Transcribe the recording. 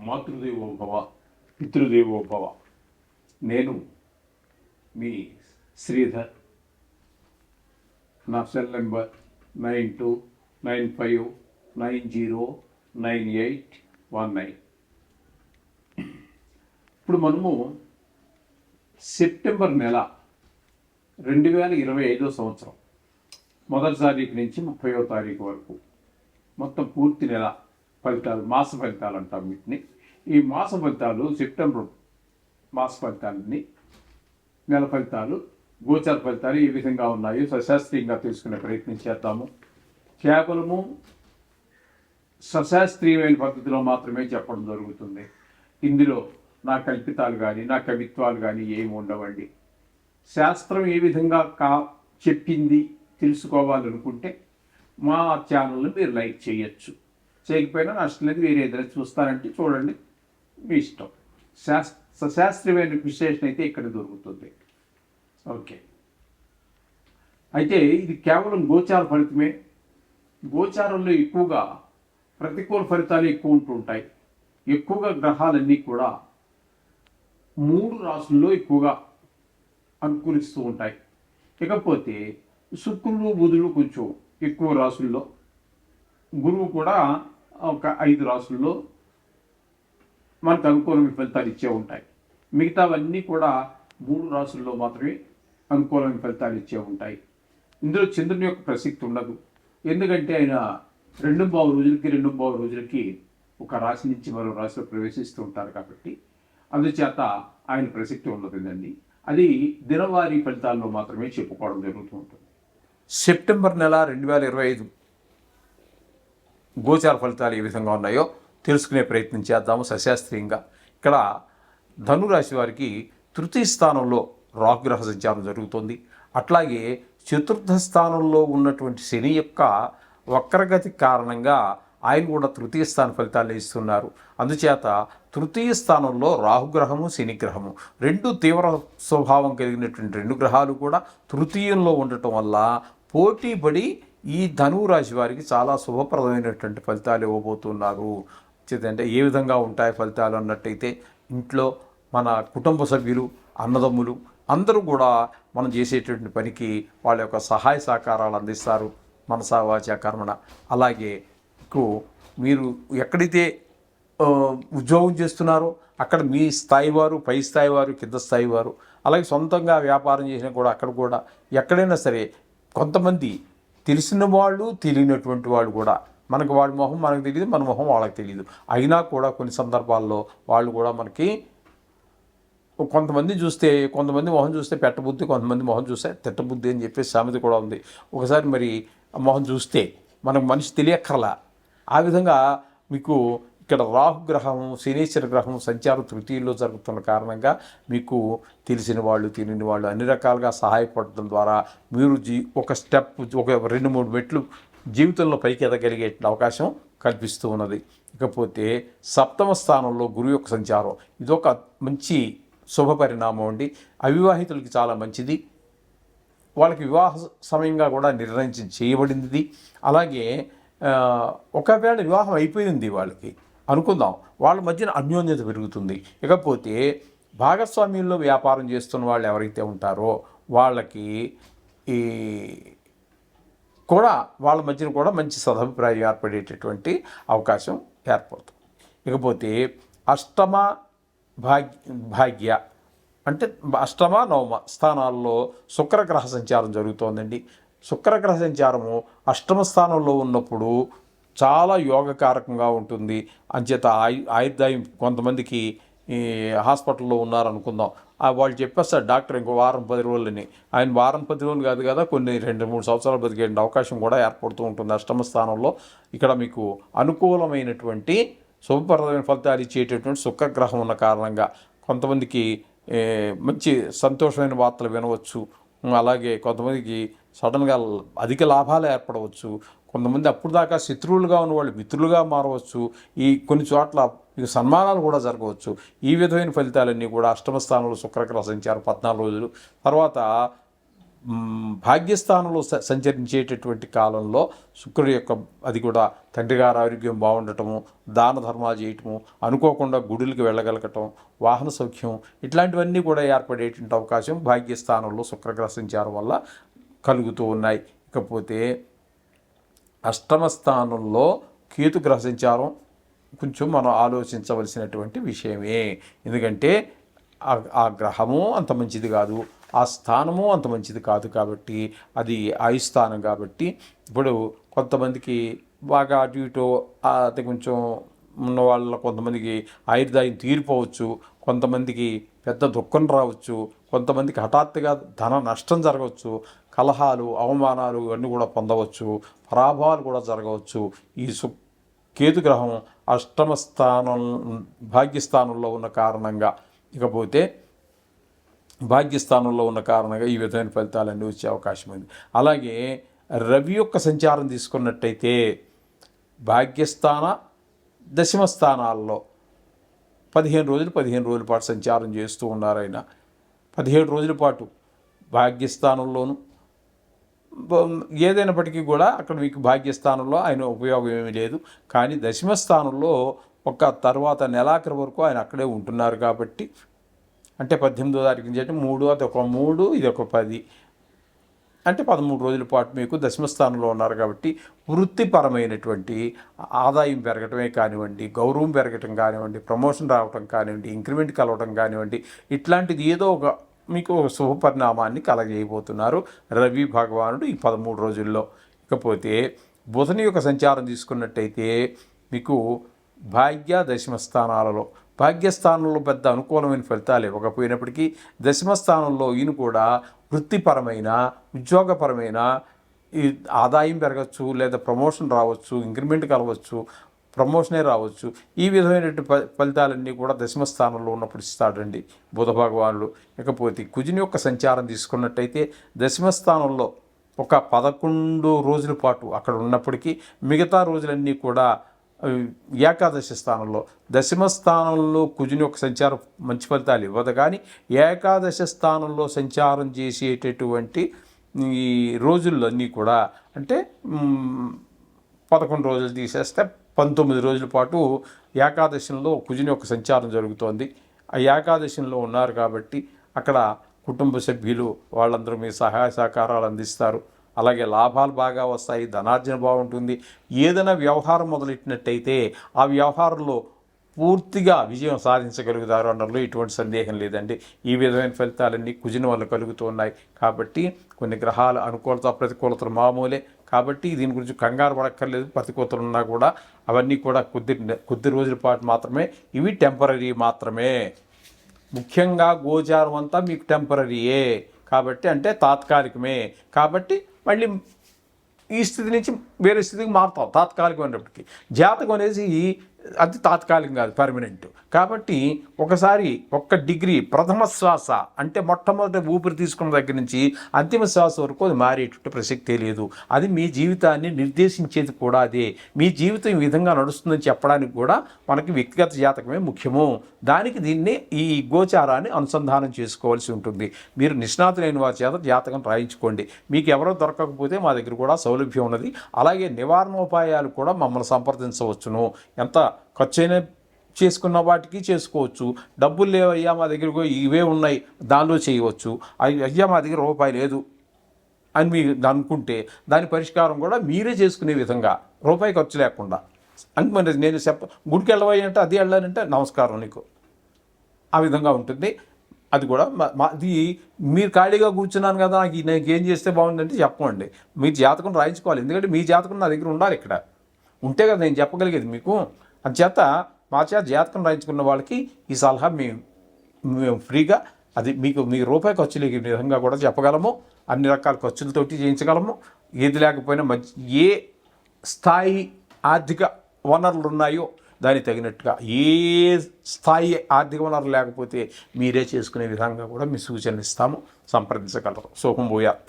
మాతృదేవోభవ పితృదేవోభవ. నేను మీ శ్రీధర్. నా cell number 9295909819. ఇప్పుడు మనము సెప్టెంబర్ నెల 2025 సంవత్సరం 1వ తారీఖు నుంచి 30వ తారీఖు వరకు మొత్తం పూర్తి నెల ఫలితాలు, మాస ఫలితాలు అంటాం వీటిని. ఈ మాస ఫలితాలు, సెప్టెంబర్ మాస ఫలితాలని, నెల ఫలితాలు, గోచార ఫలితాలు ఏ విధంగా ఉన్నాయో సశాస్త్రీయంగా తెలుసుకునే ప్రయత్నం చేద్దాము. కేవలము సశాస్త్రీయమైన పద్ధతిలో మాత్రమే చెప్పడం జరుగుతుంది. ఇందులో నా కల్పితాలు కానీ నా కవిత్వాలు కానీ ఏమి ఉండవండి. శాస్త్రం ఏ విధంగా చెప్పింది తెలుసుకోవాలనుకుంటే మా ఛానల్ని మీరు లైక్ చేయొచ్చు. చేయకపోయినా నష్టం లేదు. వేరే ఏదైనా చూస్తానంటే చూడండి, మీ ఇష్టం. సశాస్త్రీయమైన విశ్లేషణ అయితే ఇక్కడ దొరుకుతుంది. ఓకే, అయితే ఇది కేవలం గోచార ఫలితమే. గోచారంలో ఎక్కువగా ప్రతికూల ఫలితాలు ఎక్కువ ఉంటుంటాయి. ఎక్కువగా గ్రహాలన్నీ కూడా 3 రాసుల్లో ఎక్కువగా అనుకూలిస్తూ ఉంటాయి. ఇకపోతే శుక్రుడు, బుధుడు కొంచెం ఎక్కువ రాసుల్లో, గురువు కూడా ఒక 5 రాసుల్లో మనకు అనుకూలమైన ఫలితాలు ఇచ్చే ఉంటాయి. మిగతావన్నీ కూడా 3 రాసుల్లో మాత్రమే అనుకూలమైన ఫలితాలు ఇచ్చే ఉంటాయి. ఇందులో చంద్రుని యొక్క ప్రసక్తి ఉండదు. ఎందుకంటే ఆయన 2 రోజులకి ఒక రాశి నుంచి మరో రాశిలో ప్రవేశిస్తూ ఉంటారు కాబట్టి అందుచేత ఆయన ప్రసక్తి ఉండదండి. అది దినవారీ ఫలితాల్లో మాత్రమే చెప్పుకోవడం జరుగుతూ ఉంటుంది. సెప్టెంబర్ నెల 2025 గోచార ఫలితాలు ఏ విధంగా ఉన్నాయో తెలుసుకునే ప్రయత్నం చేద్దాము సశాస్త్రీయంగా. ఇక్కడ ధనురాశి వారికి తృతీయ స్థానంలో రాహుగ్రహ సంచారం జరుగుతుంది. అట్లాగే చతుర్థ స్థానంలో ఉన్నటువంటి శని యొక్క వక్రగతి కారణంగా ఆయన కూడా తృతీయ స్థాన ఫలితాలు ఇస్తున్నారు. అందుచేత తృతీయ స్థానంలో రాహుగ్రహము, శనిగ్రహము 2 తీవ్ర స్వభావం కలిగినటువంటి 2 గ్రహాలు కూడా తృతీయంలో ఉండటం వల్ల పోటీపడి ఈ ధనువు రాశి వారికి చాలా శుభప్రదమైనటువంటి ఫలితాలు ఇవ్వబోతున్నారు. అంటే ఏ విధంగా ఉంటాయి ఫలితాలు అన్నట్టయితే, ఇంట్లో మన కుటుంబ సభ్యులు, అన్నదమ్ములు అందరూ కూడా మనం చేసేటువంటి పనికి వాళ్ళ యొక్క సహాయ సహకారాలు అందిస్తారు. మనసా వాచా కర్మణ. అలాగే మీరు ఎక్కడైతే ఉద్యోగం చేస్తున్నారో అక్కడ మీ స్థాయి వారు, పై స్థాయి వారు, కింద స్థాయి వారు, అలాగే సొంతంగా వ్యాపారం చేసినా కూడా అక్కడ కూడా ఎక్కడైనా సరే కొంతమంది తెలిసిన వాళ్ళు, తెలియనటువంటి వాళ్ళు కూడా, మనకు వాళ్ళ మొహం మనకు తెలియదు, మన మొహం వాళ్ళకి తెలియదు. అయినా కూడా కొన్ని సందర్భాల్లో వాళ్ళు కూడా మనకి కొంతమంది మొహం చూస్తే పెట్టబుద్ధి, కొంతమంది మొహం చూస్తే తిట్టబుద్ధి అని చెప్పేసి సామెత కూడా ఉంది. ఒకసారి మరి మొహం చూస్తే మనకు మనిషి తెలియక్కర్లా. ఆ విధంగా మీకు ఇక్కడ రాహుగ్రహం, శనీశ్వర గ్రహం సంచారం తృతీయంలో జరుగుతున్న కారణంగా మీకు తెలిసిన వాళ్ళు, తెలియని వాళ్ళు అన్ని రకాలుగా సహాయపడటం ద్వారా మీరు ఒక స్టెప్, ఒక 2-3 మెట్లు జీవితంలో పైకి ఎదగలిగే అవకాశం కల్పిస్తూ ఉన్నది. ఇకపోతే 7వ స్థానంలో గురువు యొక్క సంచారం, ఇదొక మంచి శుభ పరిణామం అండి. అవివాహితులకి చాలా మంచిది. వాళ్ళకి వివాహ సమయంగా కూడా నిర్ణయించి చేయబడింది. అలాగే ఒకవేళ వివాహం అయిపోయింది వాళ్ళకి అనుకుందాం, వాళ్ళ మధ్యన అన్యోన్యత పెరుగుతుంది. ఇకపోతే భాగస్వామ్యంలో వ్యాపారం చేస్తున్న వాళ్ళు ఎవరైతే ఉంటారో వాళ్ళకి వాళ్ళ మధ్యన కూడా మంచి సదభిప్రాయం ఏర్పడేటటువంటి అవకాశం ఏర్పడుతుంది. ఇకపోతే అష్టమ భాగ్య అంటే అష్టమ, నవమ స్థానాల్లో శుక్రగ్రహ సంచారం జరుగుతోందండి. శుక్రగ్రహ సంచారము 8వ స్థానంలో ఉన్నప్పుడు చాలా యోగకారకంగా ఉంటుంది. అంచేత ఆయుర్దాయం కొంతమందికి హాస్పిటల్లో ఉన్నారనుకుందాం, వాళ్ళు చెప్పేస్తారు డాక్టర్ ఇంకో వారం 10 రోజులని. ఆయన వారం 10 రోజులు కాదు కదా, కొన్ని 2-3 సంవత్సరాలు బతికే అవకాశం కూడా ఏర్పడుతూ ఉంటుంది 8వ స్థానంలో. ఇక్కడ మీకు అనుకూలమైనటువంటి శుభప్రదమైన ఫలితాలు ఇచ్చేటటువంటి శుక్రగ్రహం ఉన్న కారణంగా కొంతమందికి మంచి సంతోషమైన వార్తలు వినవచ్చు. అలాగే కొంతమందికి సడన్గా అధిక లాభాలు ఏర్పడవచ్చు. కొంతమంది అప్పుడు దాకా శత్రువులుగా ఉన్న వాళ్ళు మిత్రులుగా మారవచ్చు. కొన్ని చోట్ల మీకు సన్మానాలు కూడా జరగవచ్చు. ఈ విధమైన ఫలితాలన్నీ కూడా 8వ స్థానంలో శుక్రగ్రహ సంచారం 14 రోజులు. తర్వాత భాగ్యస్థానంలో సంచరించేటటువంటి కాలంలో శుక్రుడి యొక్క అది కూడా తండ్రి గారి ఆరోగ్యం బాగుండటము, దాన ధర్మాలు చేయటము, అనుకోకుండా గుడులకు వెళ్ళగలగటం, వాహన సౌఖ్యం ఇట్లాంటివన్నీ కూడా ఏర్పడేటువంటి అవకాశం భాగ్యస్థానంలో శుక్రగ్రహ సంచారం వల్ల కలుగుతూ ఉన్నాయి. ఇకపోతే అష్టమ స్థానంలో కేతుగ్రహ సంచారం కొంచెం మనం ఆలోచించవలసినటువంటి విషయమే. ఎందుకంటే ఆ గ్రహము అంత మంచిది కాదు, ఆ స్థానము అంత మంచిది కాదు. కాబట్టి అది ఆయుస్థానం కాబట్టి ఇప్పుడు కొంతమందికి బాగా అటు ఇటు అది కొంచెం ఉన్న వాళ్ళ కొంతమందికి ఆయుర్దాయం తీరిపోవచ్చు, కొంతమందికి పెద్ద దుఃఖం రావచ్చు, కొంతమందికి హఠాత్తుగా ధన నష్టం జరగవచ్చు, కలహాలు అవమానాలు ఇవన్నీ కూడా పొందవచ్చు, పరాభవాలు కూడా జరగవచ్చు. ఈ కేతుగ్రహం అష్టమ స్థానం భాగ్యస్థానంలో ఉన్న కారణంగా, ఇకపోతే భాగ్యస్థానంలో ఉన్న కారణంగా ఈ విధమైన ఫలితాలన్నీ వచ్చే అవకాశం ఉంది. అలాగే రవి యొక్క సంచారం తీసుకున్నట్టయితే భాగ్యస్థాన దశమ స్థానాల్లో 15 రోజుల పాటు సంచారం చేస్తూ ఉన్నారు. ఆయన 17 రోజుల పాటు భాగ్యస్థానంలోను ఏదైనప్పటికీ కూడా అక్కడ మీకు భాగ్యస్థానంలో ఆయన ఉపయోగం ఏమీ లేదు. కానీ దశమ స్థానంలో ఒక తర్వాత నెలాఖరు వరకు ఆయన అక్కడే ఉంటున్నారు. కాబట్టి అంటే 18వ తారీఖు నుంచి అంటే 3 అది ఒక 3 ఇది ఒక 10 అంటే 13 రోజుల పాటు మీకు దశమ స్థానంలో ఉన్నారు. కాబట్టి వృత్తిపరమైనటువంటి ఆదాయం పెరగటమే కానివ్వండి, గౌరవం పెరగటం కానివ్వండి, ప్రమోషన్ రావటం కానివ్వండి, ఇంక్రిమెంట్ కలవటం కానివ్వండి, ఇట్లాంటిది ఏదో ఒక మీకు శుభ పరిణామాన్ని కలగజేయబోతున్నారు రవి భగవానుడు ఈ 13 రోజుల్లో. ఇకపోతే బుధని యొక్క సంచారం తీసుకున్నట్టయితే మీకు భాగ్య దశమ స్థానాలలో భాగ్యస్థానంలో పెద్ద అనుకూలమైన ఫలితాలు ఇవ్వకపోయినప్పటికీ దశమ స్థానంలో ఈయన కూడా వృత్తిపరమైన ఉద్యోగపరమైన ఈ ఆదాయం పెరగచ్చు, లేదా ప్రమోషన్ రావచ్చు, ఇంక్రిమెంట్ కలవచ్చు, ప్రమోషనే రావచ్చు. ఈ విధమైనటువంటి ఫలితాలన్నీ కూడా దశమ స్థానంలో ఉన్నప్పుడు ఇస్తాడండి బుధ భగవానుడు. ఇకపోతే కుజుని యొక్క సంచారం తీసుకున్నట్టయితే దశమ స్థానంలో ఒక 11 రోజుల పాటు అక్కడ ఉన్నప్పటికీ మిగతా రోజులన్నీ కూడా ఏకాదశి స్థానంలో, దశమ స్థానంలో కుజుని యొక్క సంచారం మంచి ఫలితాలు ఇవ్వదు. కానీ ఏకాదశ స్థానంలో సంచారం చేసేటటువంటి ఈ రోజులన్నీ కూడా అంటే 11 రోజులు తీసేస్తే 19 రోజుల పాటు ఏకాదశిలో కుజుని యొక్క సంచారం జరుగుతోంది. ఆ ఏకాదశిలో ఉన్నారు కాబట్టి అక్కడ కుటుంబ సభ్యులు వాళ్ళందరూ మీ సహాయ సహకారాలు అందిస్తారు. అలాగే లాభాలు బాగా వస్తాయి, ధనార్జన బాగుంటుంది. ఏదైనా వ్యవహారం మొదలెట్టినట్టయితే ఆ వ్యవహారంలో పూర్తిగా విజయం సాధించగలుగుతారు అనడంలో ఎటువంటి సందేహం లేదండి. ఈ విధమైన ఫలితాలన్నీ కుజుని వల్ల కలుగుతున్నాయి. కాబట్టి కొన్ని గ్రహాల అనుకూలత ప్రతికూలతలు మామూలే. కాబట్టి దీని గురించి కంగారు పడక్కర్లేదు. ప్రతికూలతలు ఉన్నా కూడా అవన్నీ కూడా కొద్ది రోజుల పాటు మాత్రమే, ఇవి టెంపరీ మాత్రమే. ముఖ్యంగా గోచారం అంతా మీకు టెంపరీయే కాబట్టి, అంటే తాత్కాలికమే. కాబట్టి మళ్ళీ ఈ స్థితి నుంచి వేరే స్థితికి మారుతాం తాత్కాలికమైనప్పటికీ. జాతకం అనేది అది తాత్కాలికం కాదు, పర్మనెంట్. కాబట్టి ఒకసారి ఒక్క డిగ్రీ ప్రథమ శ్వాస అంటే మొట్టమొదటి ఊపిరి తీసుకున్న దగ్గర నుంచి అంతిమ శ్వాస వరకు అది మారేటట్టు ప్రసక్తే లేదు. అది మీ జీవితాన్ని నిర్దేశించేది కూడా అదే. మీ జీవితం ఈ విధంగా నడుస్తుందని చెప్పడానికి కూడా మనకి వ్యక్తిగత జాతకమే ముఖ్యము. దానికి దీన్ని ఈ గోచారాన్ని అనుసంధానం చేసుకోవాల్సి ఉంటుంది. మీరు నిష్ణాతులైన వారి చేత జాతకం రాయించుకోండి. మీకు ఎవరో దొరకకపోతే మా దగ్గర కూడా సౌలభ్యం ఉన్నది. అలాగే నివారణోపాయాలు కూడా మమ్మల్ని సంప్రదించవచ్చును. ఎంత ఖర్చైనా చేసుకున్న వాటికి చేసుకోవచ్చు. డబ్బులు లేవయ్యా మా దగ్గర ఇవే ఉన్నాయి దానిలో చేయవచ్చు, అయ్యా మా దగ్గర రూపాయి లేదు అని మీరు అనుకుంటే దాని పరిష్కారం కూడా మీరే చేసుకునే విధంగా రూపాయి ఖర్చు లేకుండా. అంటే మరి నేను గుడికి వెళ్ళవయ్య అంటే అది వెళ్ళానంటే నమస్కారం నీకు, ఆ విధంగా ఉంటుంది. అది కూడా అది మీరు ఖాళీగా కూర్చున్నాను కదా నాకు ఏం చేస్తే బాగుందంటే చెప్పండి. మీరు జాతకం రాయించుకోవాలి. ఎందుకంటే మీ జాతకం నా దగ్గర ఉండాలి. ఇక్కడ ఉంటే కదా నేను చెప్పగలిగేది మీకు. అందుచేత మా చేత జాతకం రాయించుకున్న వాళ్ళకి ఈ సలహా మేము ఫ్రీగా అది మీకు రూపాయి ఖర్చు లేని విధంగా కూడా చెప్పగలము. అన్ని రకాల ఖర్చులతోటి చేయించగలము. ఏది లేకపోయినా ఏ స్థాయి ఆర్థిక వనరులు ఉన్నాయో దానికి తగినట్టుగా, ఏ స్థాయి ఆర్థిక వనరులు లేకపోతే మీరే చేసుకునే విధంగా కూడా మీ సూచనలు ఇస్తాము. సంప్రదించగలరు. శుభం భూయాత్.